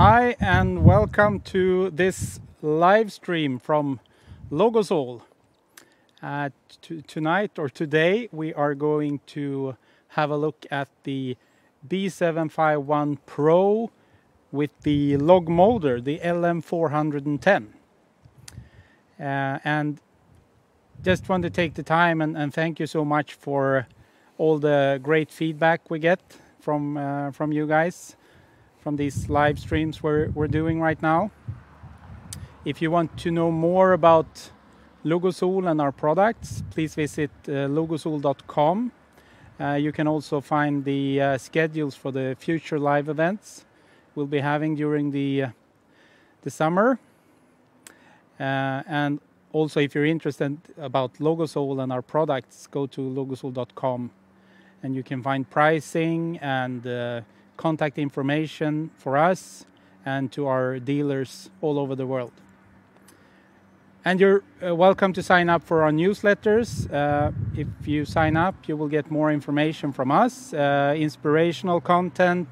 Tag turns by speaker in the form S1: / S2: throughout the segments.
S1: Hi and welcome to this live stream from Logosol. Tonight or today we are going to have a look at the B751 PRO with the Log Moulder, the LM410. And just want to take the time and thank you so much for all the great feedback we get from you guys, from these live streams we're doing right now. If you want to know more about Logosol and our products, please visit logosol.com. You can also find the schedules for the future live events we'll be having during the summer. And also, if you're interested about Logosol and our products, go to logosol.com and you can find pricing and contact information for us and to our dealers all over the world. And you're welcome to sign up for our newsletters. If you sign up, you will get more information from us, inspirational content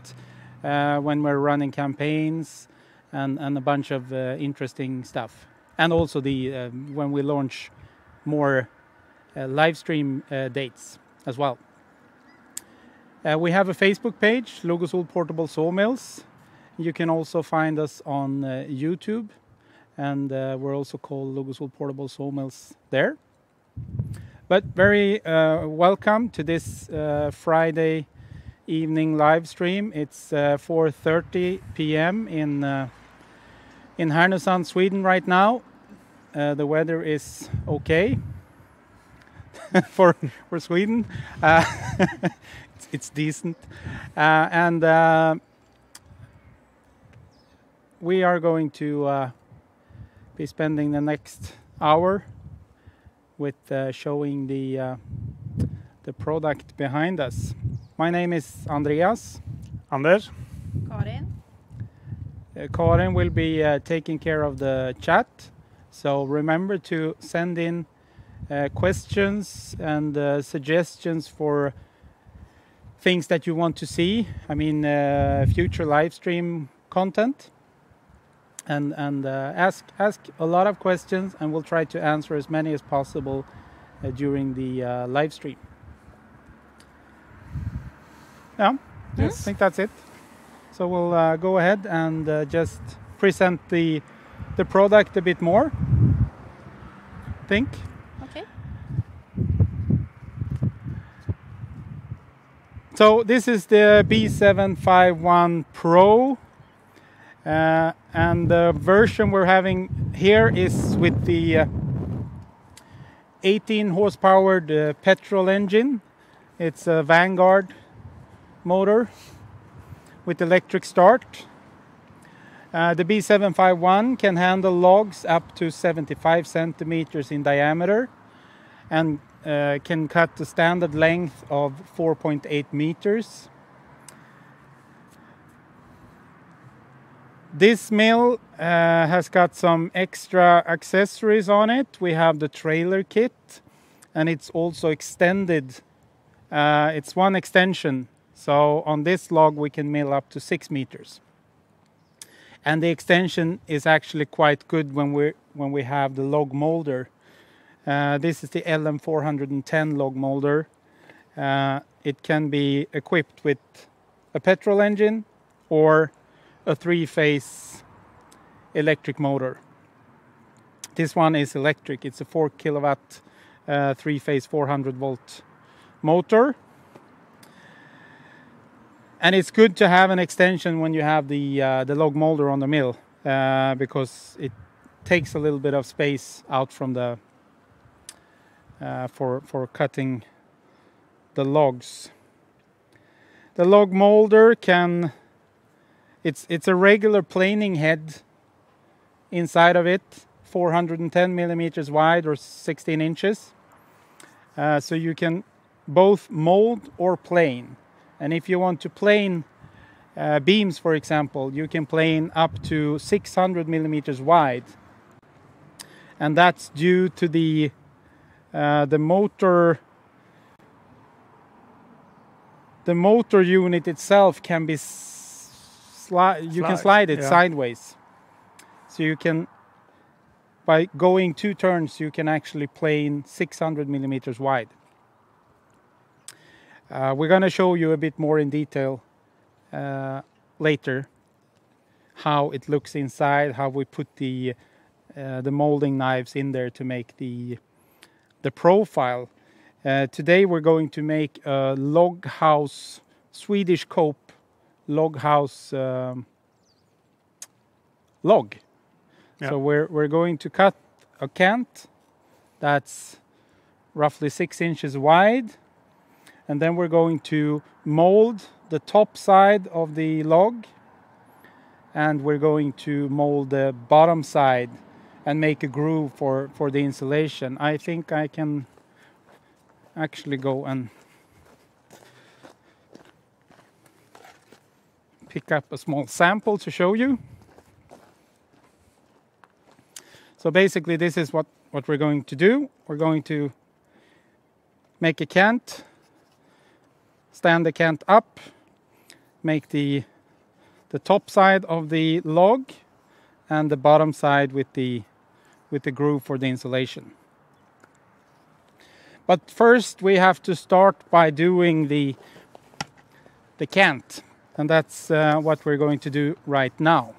S1: when we're running campaigns, and a bunch of interesting stuff. And also the when we launch more live stream dates as well. We have a Facebook page, Logosol Portable Sawmills. You can also find us on YouTube, and we're also called Logosol Portable Sawmills there. But very welcome to this Friday evening live stream. It's 4:30 p.m. in Härnösand, Sweden right now. The weather is okay for Sweden. It's decent, and we are going to be spending the next hour with showing the product behind us. My name is Andreas.
S2: Anders.
S3: Karin.
S1: Karin will be taking care of the chat, so remember to send in questions and suggestions for things that you want to see. I mean, future live stream content, and ask a lot of questions, and we'll try to answer as many as possible during the live stream. Yeah,
S3: Yes.
S1: I think that's it. So we'll go ahead and just present the product a bit more. Think.
S3: Okay.
S1: So this is the B751 PRO, and the version we're having here is with the 18 horsepower petrol engine. It's a Vanguard motor with electric start. The B751 can handle logs up to 75 centimeters in diameter and can cut the standard length of 4.8 meters. This mill has got some extra accessories on it. We have the trailer kit, and it's also extended. It's one extension, so on this log we can mill up to 6 meters. And the extension is actually quite good when we have the Log Moulder. This is the LM410 Log Moulder. It can be equipped with a petrol engine or a 3-phase electric motor. This one is electric. It's a 4 kilowatt 3-phase 400 volt motor. And it's good to have an extension when you have the Log Moulder on the mill, because it takes a little bit of space out from the for cutting the logs. The Log Moulder can, it's a regular planing head inside of it, 410 millimeters wide or 16 inches. So you can both mold or plane. And if you want to plane beams, for example, you can plane up to 600 millimeters wide. And that's due to the motor. The motor unit itself can be slide it sideways. So you can, by going 2 turns, you can actually plane 600 millimeters wide. We're going to show you a bit more in detail later how it looks inside, how we put the molding knives in there to make the profile. Today we're going to make a log house, Swedish cope log house log. Yeah. So we're going to cut a cant that's roughly 6 inches wide, and then we're going to mold the top side of the log, and we're going to mold the bottom side and make a groove for the insulation. I think I can actually go and pick up a small sample to show you. So basically this is what we're going to do. We're going to make a cant, stand the cant up, make the top side of the log and the bottom side with the groove for the insulation. But first we have to start by doing the cant, and that's what we're going to do right now.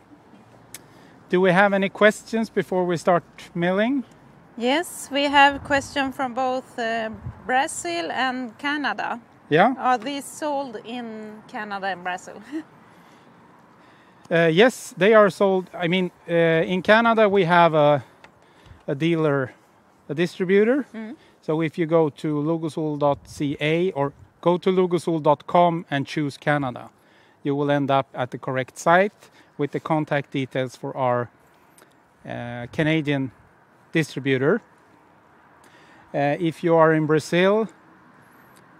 S1: Do we have any questions before we start milling?
S2: Yes, we have a question from both Brazil and Canada.
S1: Yeah.
S2: Are these sold in Canada and Brazil?
S1: Yes, they are sold. I mean, in Canada we have a dealer, a distributor. Mm. So if you go to logosol.ca or go to logosol.com and choose Canada, you will end up at the correct site with the contact details for our Canadian distributor. If you are in Brazil,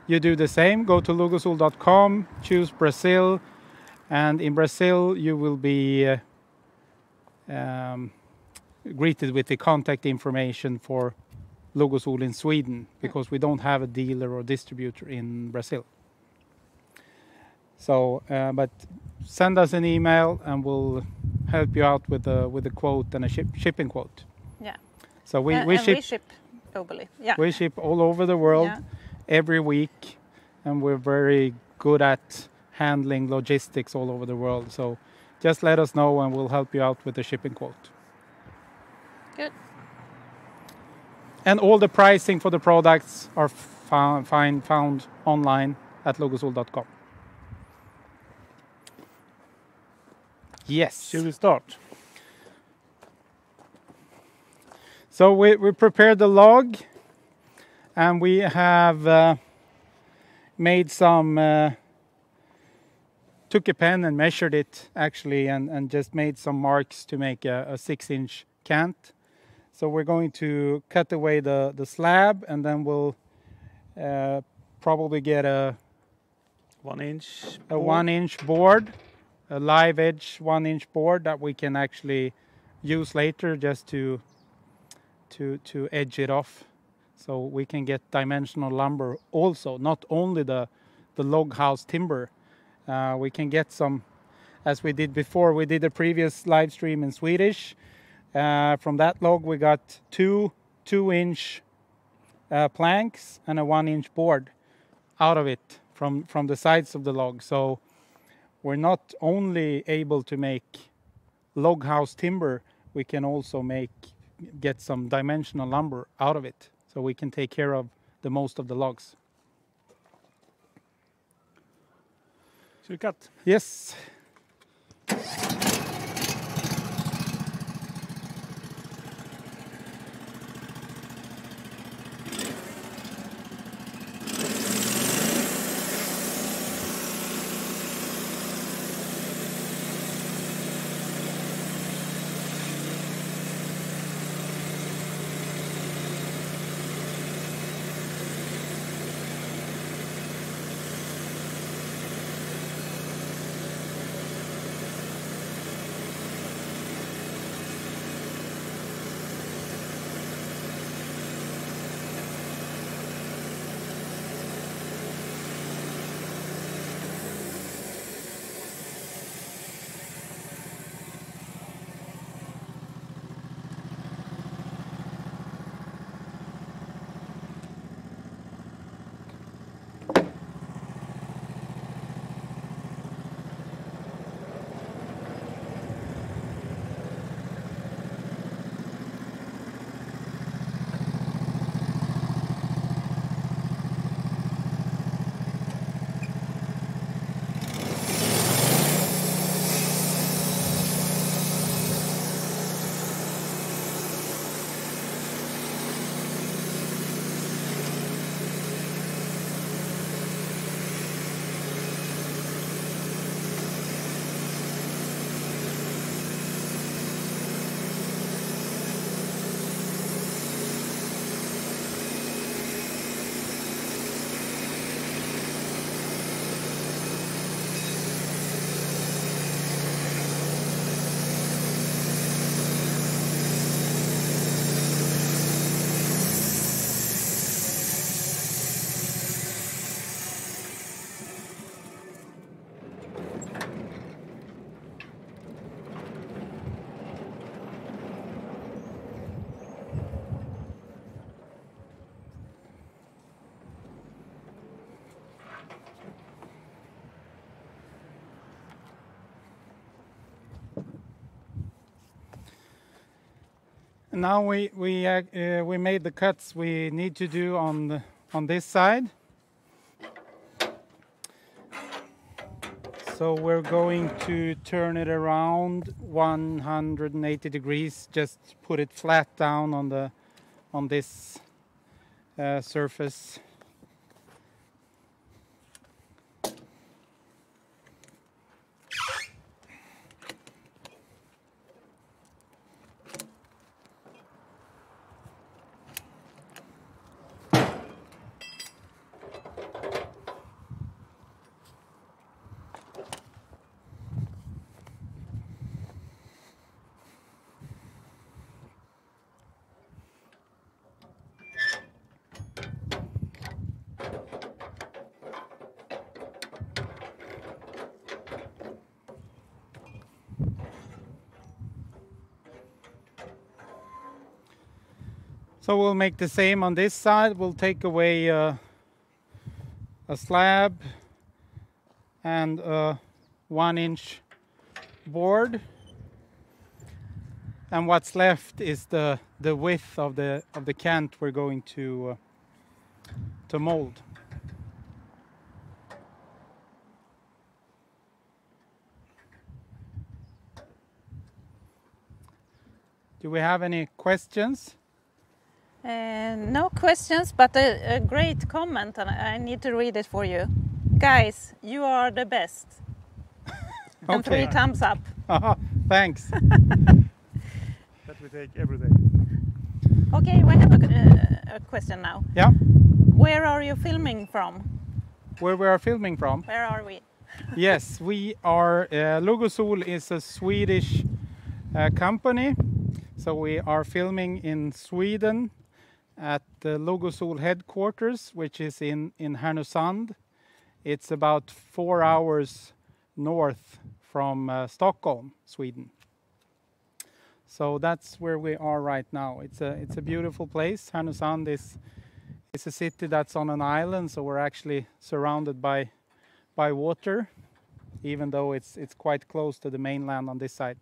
S1: you do the same. Go to logosol.com, choose Brazil, and in Brazil you will be greeted with the contact information for Logosol in Sweden, because we don't have a dealer or distributor in Brazil. So, but send us an email and we'll help you out with a quote and a shipping quote.
S2: Yeah.
S1: So we ship
S2: globally. Yeah.
S1: We ship all over the world every week, and we're very good at handling logistics all over the world. So just let us know and we'll help you out with the shipping quote.
S2: Good.
S1: And all the pricing for the products are found online at logosol.com. Yes.
S3: Should we start?
S1: So we prepared the log, and we have made some, took a pen and measured it actually, and just made some marks to make a 6-inch cant. So we're going to cut away the slab, and then we'll probably get a 1-inch board, a live edge 1-inch board that we can actually use later just to edge it off, so we can get dimensional lumber also, not only the log house timber. We can get some, as we did before. We did a previous live stream in Swedish. From that log we got two 2-inch planks and a 1-inch board out of it from the sides of the log. So we're not only able to make log house timber, we can also get some dimensional lumber out of it, so we can take care of the most of the logs.
S3: Should we cut?
S1: Yes. Now we made the cuts we need to do on this side. So we're going to turn it around 180 degrees. Just put it flat down on this surface. So we'll make the same on this side. We'll take away a slab and a 1-inch board, and what's left is the width of the cant we're going to mold. Do we have any questions?
S2: No questions, but a great comment, and I need to read it for you. Guys, you are the best. And 3 thumbs up.
S1: Thanks.
S3: That we take every day.
S2: Okay, we have a question now.
S1: Yeah.
S2: Where are you filming from?
S1: Where we are filming from?
S2: Where are we?
S1: Yes, we are. Logosol is a Swedish company, so we are filming in Sweden at the Logosol headquarters, which is in Härnösand. It's about 4 hours north from Stockholm, Sweden. So that's where we are right now. It's a beautiful place. Härnösand is a city that's on an island, so we're actually surrounded by water, even though it's quite close to the mainland on this side.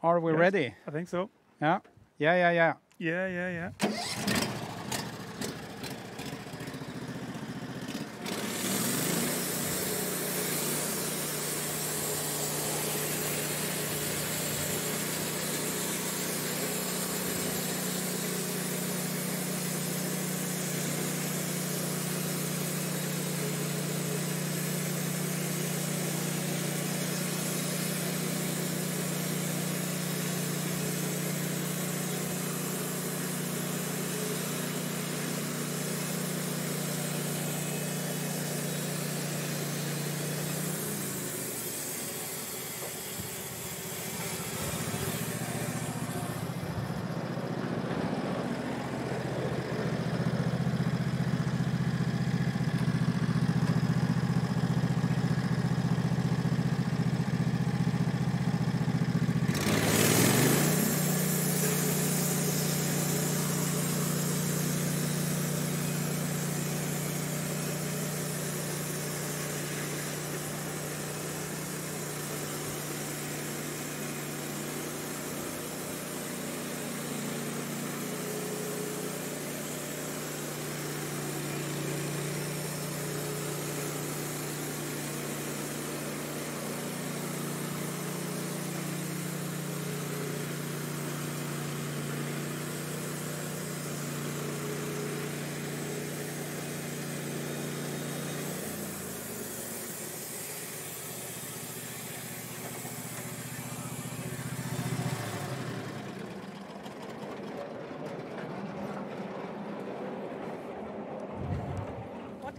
S1: Are we ready?
S3: I think so.
S1: Yeah.
S3: Yeah.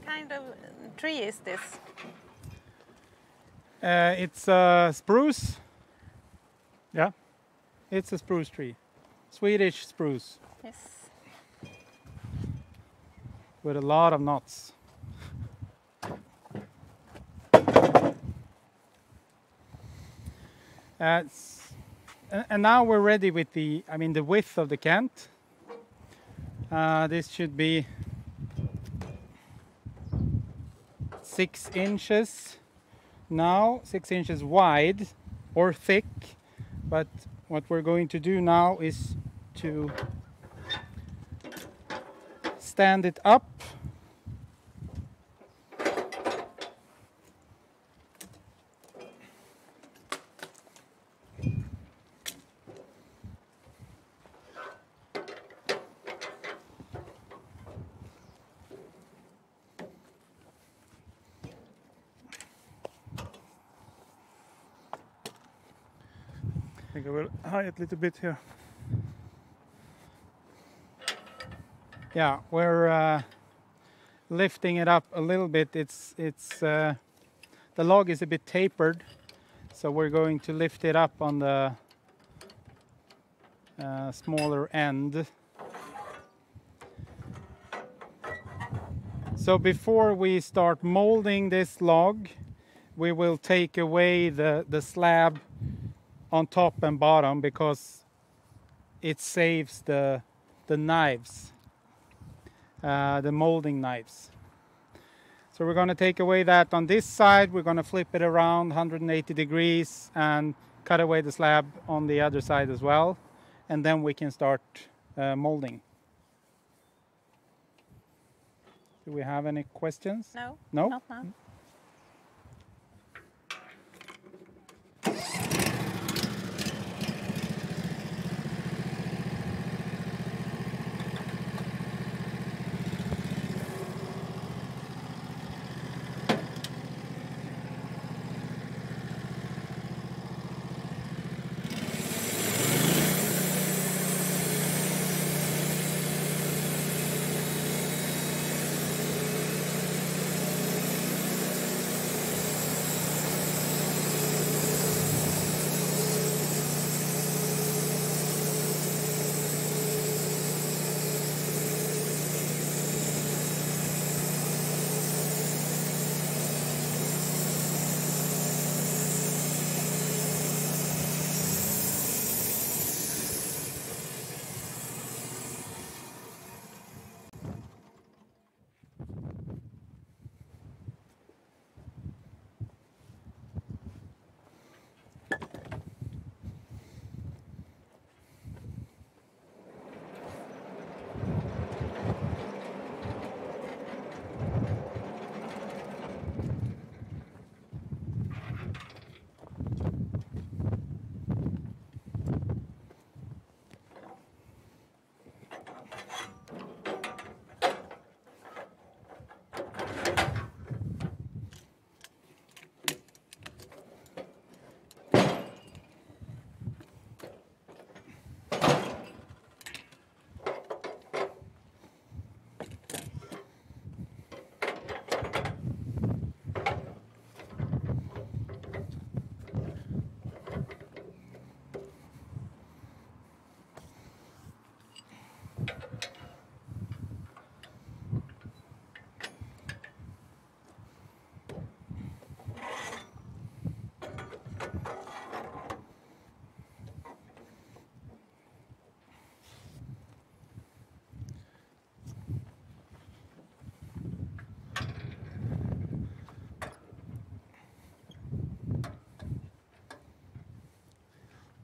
S2: Kind of tree is this?
S1: It's a spruce.
S3: Yeah.
S1: It's a spruce tree. Swedish spruce.
S2: Yes.
S1: With a lot of knots. And now we're ready with the width of the cant. This should be 6 inches now 6 inches wide or thick, but what we're going to do now is to stand it up.
S3: I think I will hide it a little bit here.
S1: Yeah, we're lifting it up a little bit. The log is a bit tapered, so we're going to lift it up on the smaller end. So before we start molding this log, we will take away the slab on top and bottom because it saves the knives, the molding knives. So we're going to take away that on this side. We're going to flip it around 180 degrees and cut away the slab on the other side as well, and then we can start molding. Do we have any questions?
S2: No,
S1: No?
S2: not now.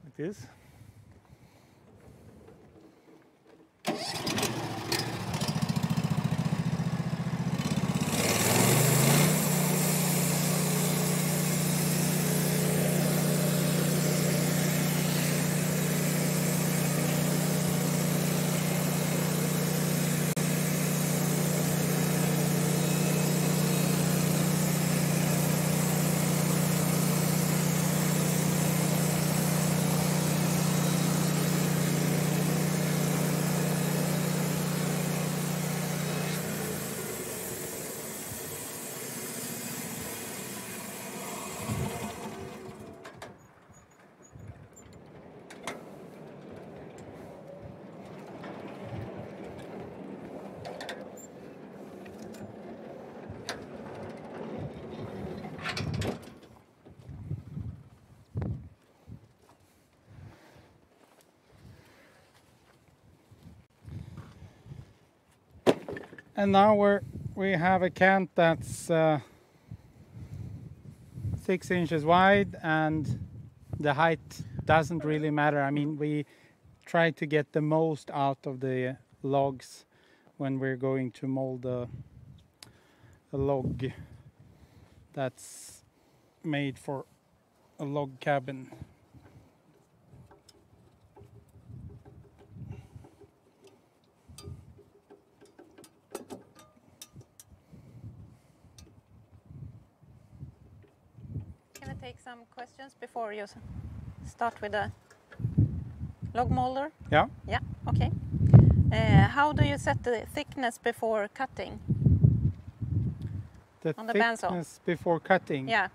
S3: Like this.
S1: And now we have a cant that's 6 inches wide, and the height doesn't really matter. I mean, we try to get the most out of the logs when we're going to mold a log that's made for a log cabin.
S2: Can I take some questions before you start with the log moulder?
S1: Yeah.
S2: Yeah, okay. How do you set the thickness before cutting?
S1: The
S2: On the bandsaw?
S1: thickness before cutting?
S2: Yeah.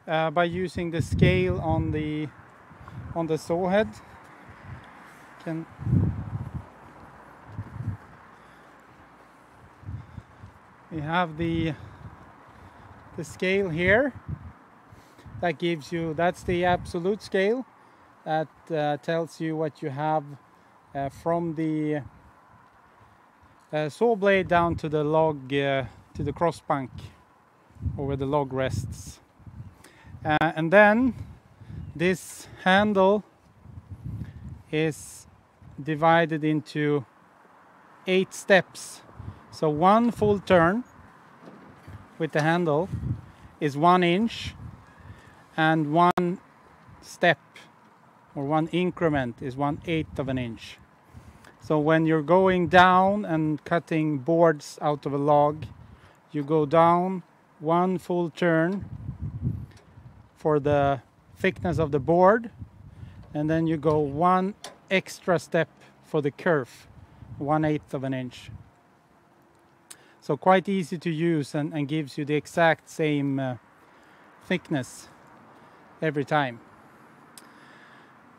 S1: By using the scale on the saw head. We have the scale here that gives you, that's the absolute scale that tells you what you have from the saw blade down to the log, to the cross bunk over the log rests. And then this handle is divided into 8 steps. So one full turn with the handle is 1 inch, and one step or one increment is 1/8 of an inch. So when you're going down and cutting boards out of a log, you go down one full turn for the thickness of the board, and then you go one extra step for the curve, 1/8 of an inch. So quite easy to use, and gives you the exact same thickness every time.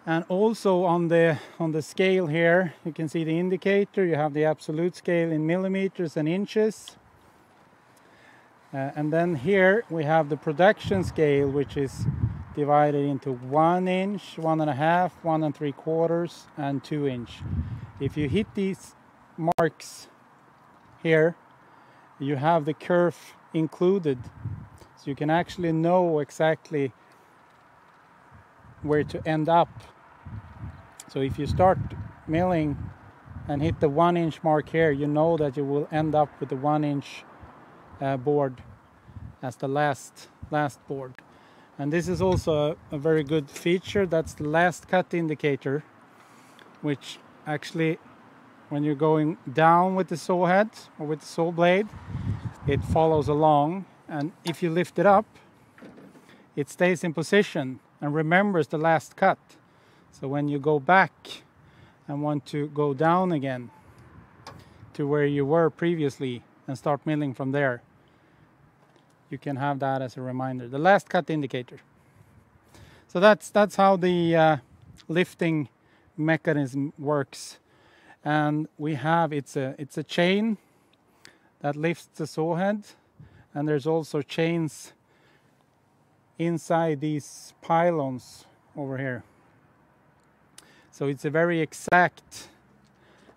S1: And also on the scale here, you can see the indicator. You have the absolute scale in millimeters and inches. And then here we have the production scale, which is divided into 1 inch, 1.5, 1 3/4, and 2 inch. If you hit these marks here, you have the curve included, so you can actually know exactly where to end up. So if you start milling and hit the 1 inch mark here, you know that you will end up with the 1 inch board as the last board. And this is also a very good feature. That's the last cut indicator, which actually, when you're going down with the saw head or with the saw blade, it follows along, and if you lift it up, it stays in position and remembers the last cut. So when you go back and want to go down again to where you were previously and start milling from there, you can have that as a reminder, the last cut indicator. So that's how the lifting mechanism works. And we have, it's a chain that lifts the saw head, and there's also chains inside these pylons over here. So it's a very exact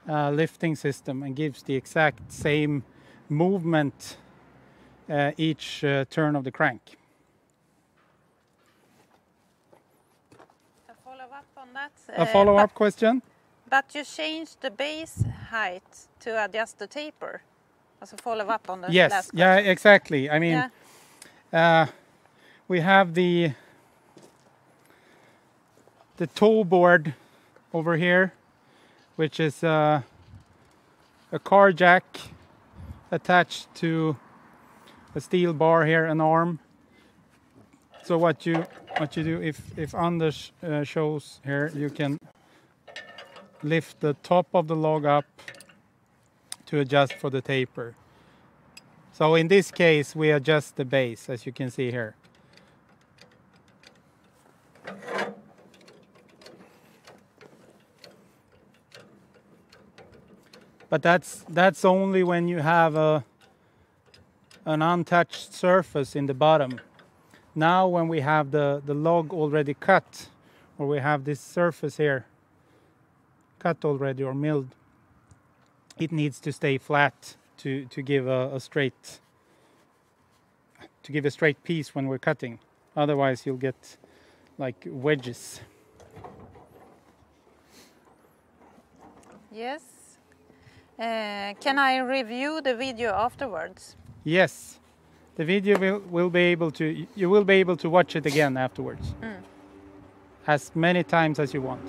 S1: lifting system, and gives the exact same movement each turn of the crank.
S2: A follow-up on that?
S1: A follow-up question?
S2: But you changed the base height to adjust the taper. As a follow-up on the last question.
S1: Yeah, exactly. I mean, we have the toe board over here, which is a car jack attached to a steel bar here, an arm. So what you do, if Anders shows here, you can lift the top of the log up to adjust for the taper. So in this case, we adjust the base, as you can see here. But that's only when you have an untouched surface in the bottom. Now when we have the log already cut, or we have this surface here cut already or milled, it needs to stay flat to give a straight piece when we're cutting, Otherwise you'll get like wedges.
S2: Yes. Can I review the video afterwards?
S1: Yes, the video will be able to, you will be able to watch it again afterwards. As many times as you want.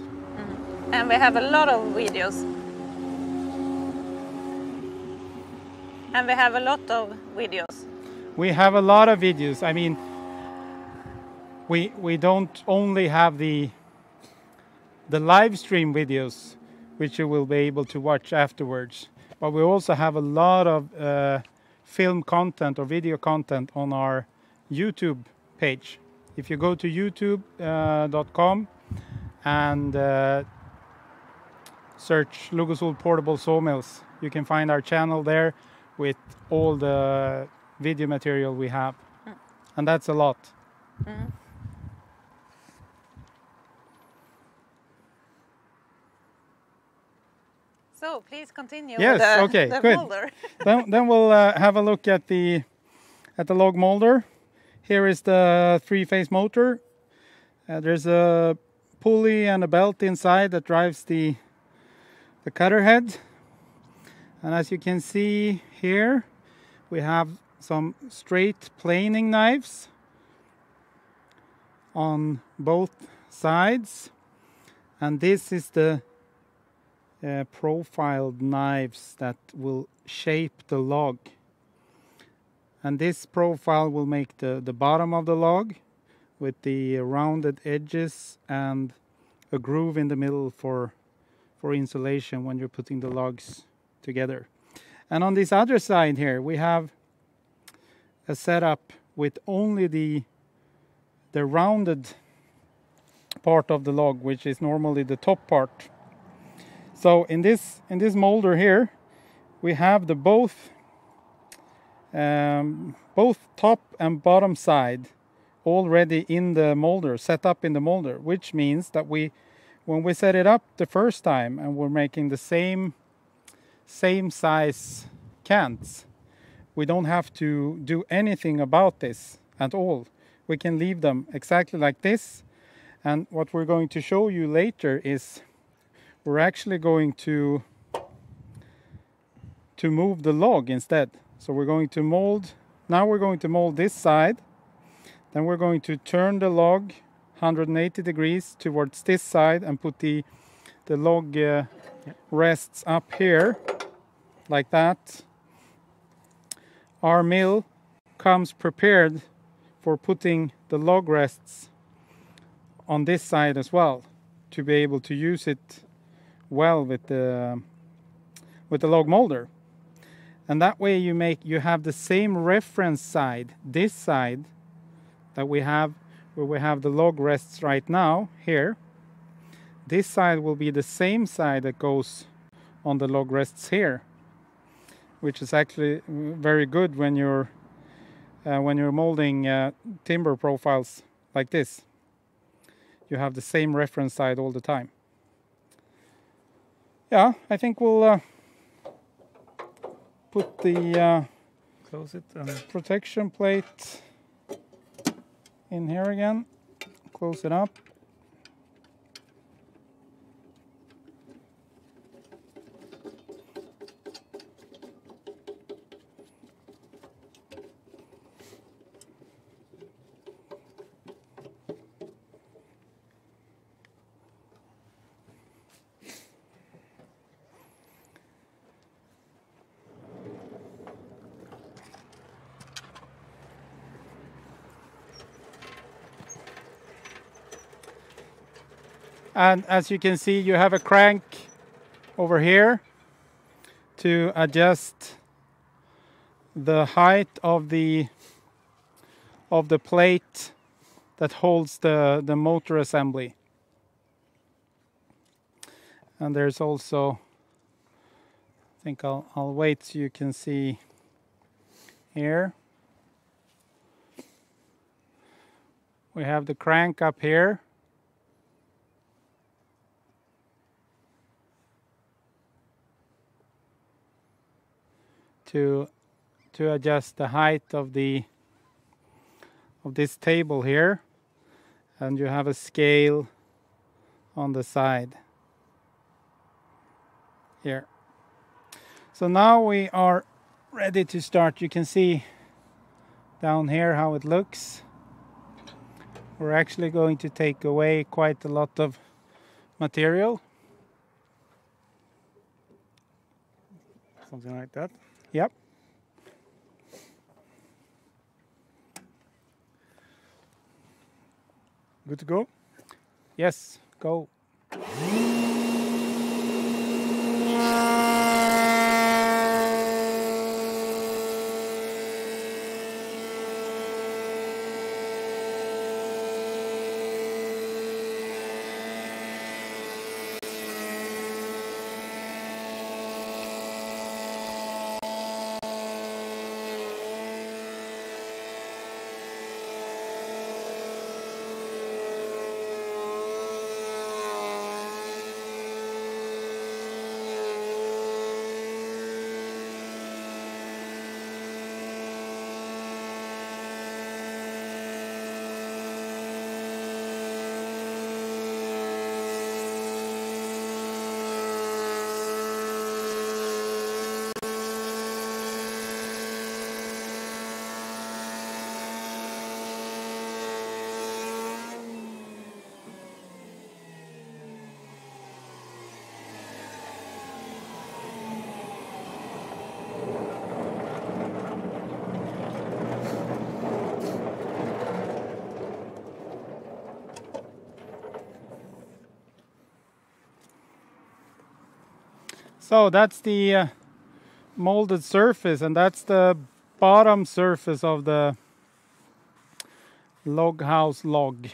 S2: And we have a lot of videos. And we have a lot of videos.
S1: We have a lot of videos. I mean, we don't only have the live stream videos, which you will be able to watch afterwards, but we also have a lot of film content or video content on our YouTube page. If you go to youtube.com and search Logosol portable sawmills, you can find our channel there with all the video material we have. And that's a lot.
S2: So please continue
S1: yes,
S2: with
S1: okay,
S2: the
S1: good.
S2: Moulder.
S1: then we'll have a look at the Log Moulder. Here is the three-phase motor. There's a pulley and a belt inside that drives the cutter head. And as you can see here, we have some straight planing knives on both sides. And this is the profiled knives that will shape the log. And this profile will make the bottom of the log with the rounded edges and a groove in the middle for insulation when you're putting the logs together. And on this other side here we have a setup with only the rounded part of the log, which is normally the top part. So in this moulder here we have the both top and bottom side already in the moulder, set up in the moulder, which means that when we set it up the first time and we're making the same size cants, we don't have to do anything about this at all. We can leave them exactly like this. And what we're going to show you later is we're actually going to move the log instead. So we're going to mold, now we're going to mold this side, then we're going to turn the log 180 degrees towards this side and put the log rests up here, like that. Our mill comes prepared for putting the log rests on this side as well, to be able to use it well with the log moulder. And that way you have the same reference side, this side that we have, where we have the log rests right now here. This side will be the same side that goes on the log rests here, which is actually very good when you're molding timber profiles like this. You have the same reference side all the time. Yeah, I think we'll put the
S3: Close it and
S1: protection plate in here again. Close it up. And as you can see, you have a crank over here to adjust the height of the plate that holds the motor assembly. And there's also, I think I'll wait so you can see here. We have the crank up here. To adjust the height of the of this table here, and you have a scale on the side here. So now we are ready to start. You can see down here how it looks. We're actually going to take away quite a lot of material.
S3: Something like that.
S1: Yep.
S3: Good to go?
S1: Yes, go. So that's the molded surface, and that's the bottom surface of the log house log.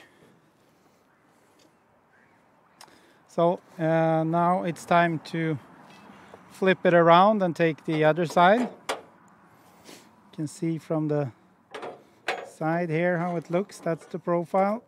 S1: So now it's time to flip it around and take the other side. You can see from the side here how it looks. That's the profile.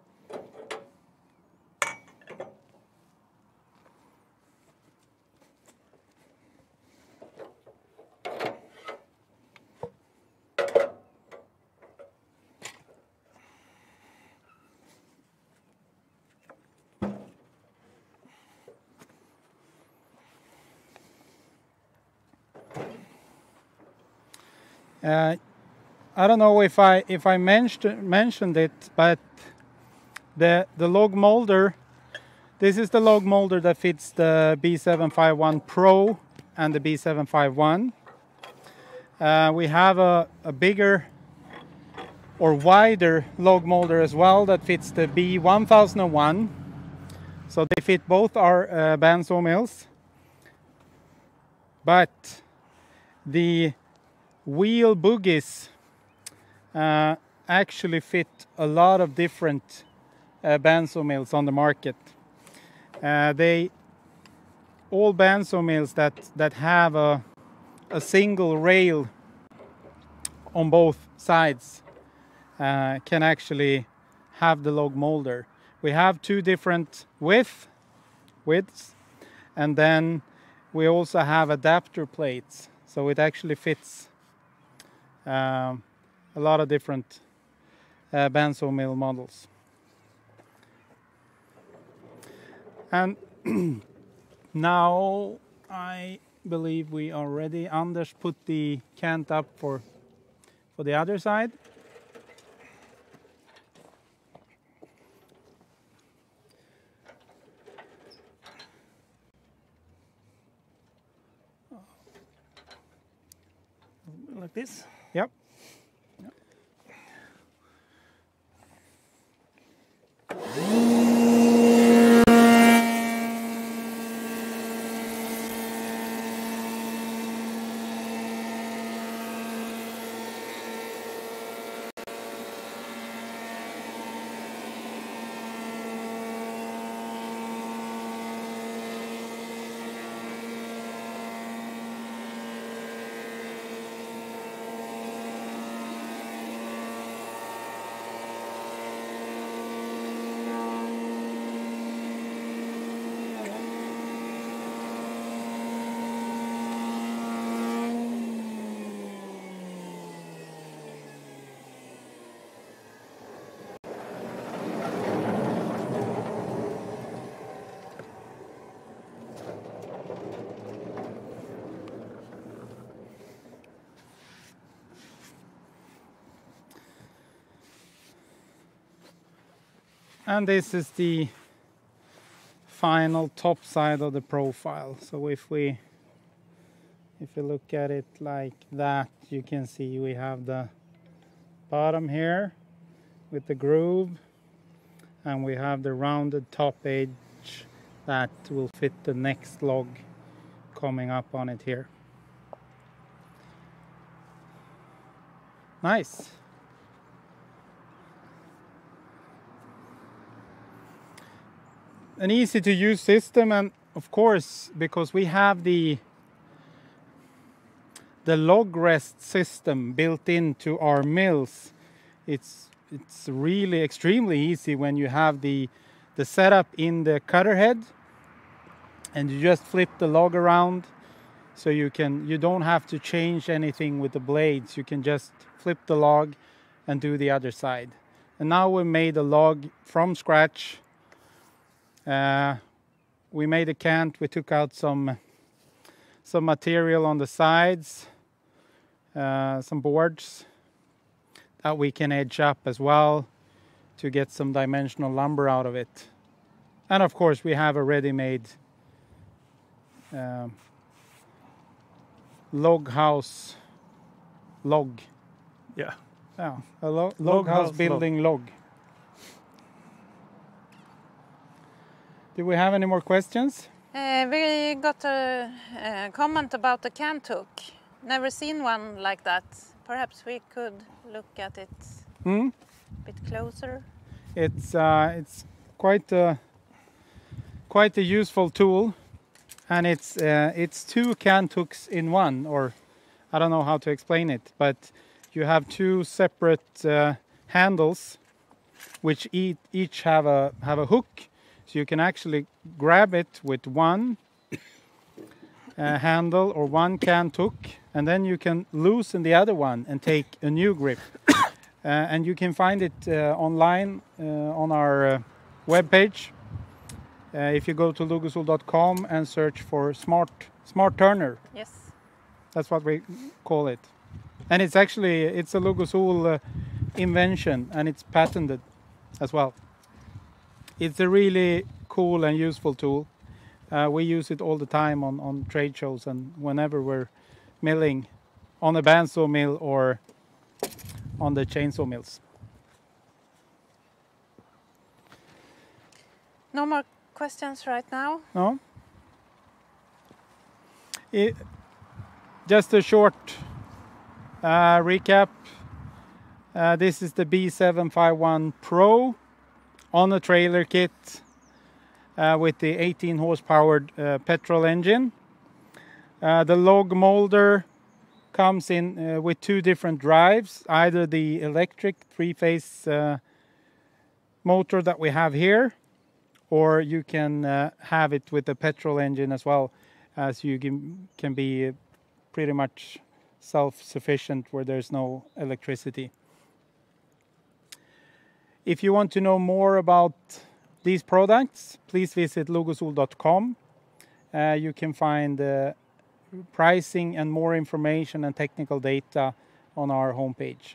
S1: I don't know if I mentioned it, but the Log Moulder, this is the Log Moulder that fits the B751 PRO and the B751. We have a bigger or wider Log Moulder as well that fits the B1001. So they fit both our bandsaw mills, but the wheel boogies actually fit a lot of different bandsaw mills on the market. All bandsaw mills that have a single rail on both sides can actually have the Log Moulder. We have two different widths, and then we also have adapter plates, so it actually fits a lot of different bandsaw mill models. And now I believe we are ready. Anders, put the cant up for the other side.
S3: Like this?
S1: Yep. And this is the final top side of the profile. So if you look at it like that, you can see we have the bottom here with the groove, and we have the rounded top edge that will fit the next log coming up on it here. Nice. An easy to use system, and of course, because we have the log rest system built into our mills, it's really extremely easy when you have the setup in the cutter head, and you just flip the log around, so you don't have to change anything with the blades. You can just flip the log and do the other side. And now we made a log from scratch. We made a cant. We took out some material on the sides, some boards that we can edge up as well to get some dimensional lumber out of it. And of course we have a ready-made log house log.
S3: Yeah.
S1: Yeah, a log house building log. Do we have any more questions?
S2: We got a comment about the cant hook. Never seen one like that. Perhaps we could look at it a bit closer.
S1: It's quite a useful tool, and it's two cant hooks in one, or I don't know how to explain it, but you have two separate handles, which each have a hook. So you can actually grab it with one handle or one cant hook, and then you can loosen the other one and take a new grip. And you can find it online on our webpage. If you go to logosol.com and search for smart turner.
S2: Yes.
S1: That's what we call it. And it's a Logosol invention, and it's patented as well. It's a really cool and useful tool. We use it all the time on trade shows and whenever we're milling on a bandsaw mill or on the chainsaw mills.
S2: No more questions right now?
S1: No? Just a short recap. This is the B751 PRO on a trailer kit with the 18 horsepower petrol engine. The Log Moulder comes in with two different drives, either the electric three-phase motor that we have here, or you can have it with the petrol engine as well, as you can be pretty much self-sufficient where there's no electricity. If you want to know more about these products, please visit logosol.com. You can find pricing and more information and technical data on our homepage.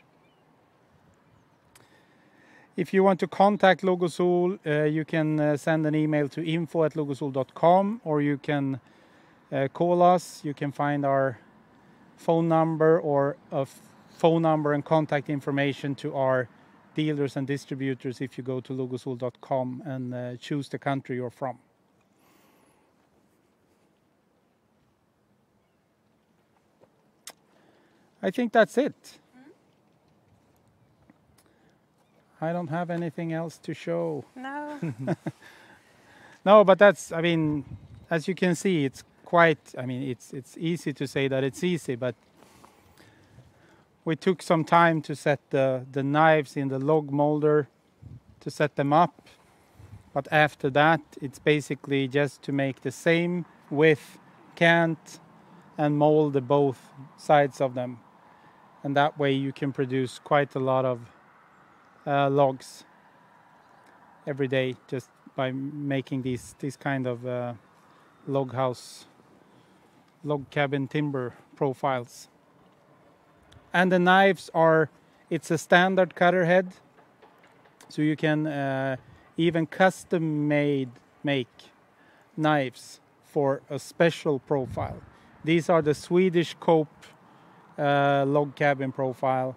S1: If you want to contact Logosol, you can send an email to info@logosol.com, or you can call us. You can find our phone number or a phone number and contact information to our dealers and distributors if you go to logosol.com and choose the country you're from. I think that's it. I don't have anything else to show.
S2: No.
S1: No, but that's, I mean, as you can see, it's quite, I mean, it's easy to say that it's easy, but we took some time to set the knives in the Log Moulder, to set them up. But after that, it's basically just to make the same width cant and mold the both sides of them. And that way you can produce quite a lot of logs every day just by making these kind of log cabin timber profiles. And the knives are, it's a standard cutter head, so you can even custom make knives for a special profile. These are the Swedish cope log cabin profile,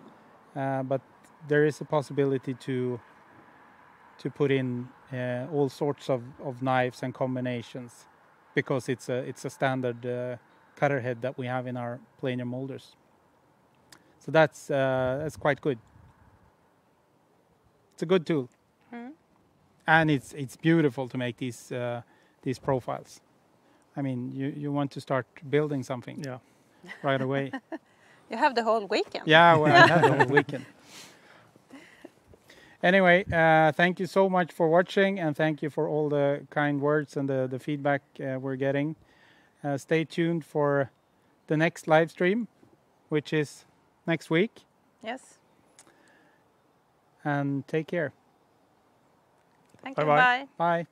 S1: but there is a possibility to put in all sorts of knives and combinations, because it's a standard cutter head that we have in our planer molders. So that's quite good. It's a good tool, and it's beautiful to make these profiles. I mean, you want to start building something, right away.
S2: You have the whole weekend.
S1: Yeah, well, I have the whole weekend. Anyway, thank you so much for watching, and thank you for all the kind words and the feedback we're getting. Stay tuned for the next live stream, which is next week.
S2: Yes.
S1: And take care.
S2: Thank you.
S3: Bye-bye.
S2: Bye.
S1: Bye.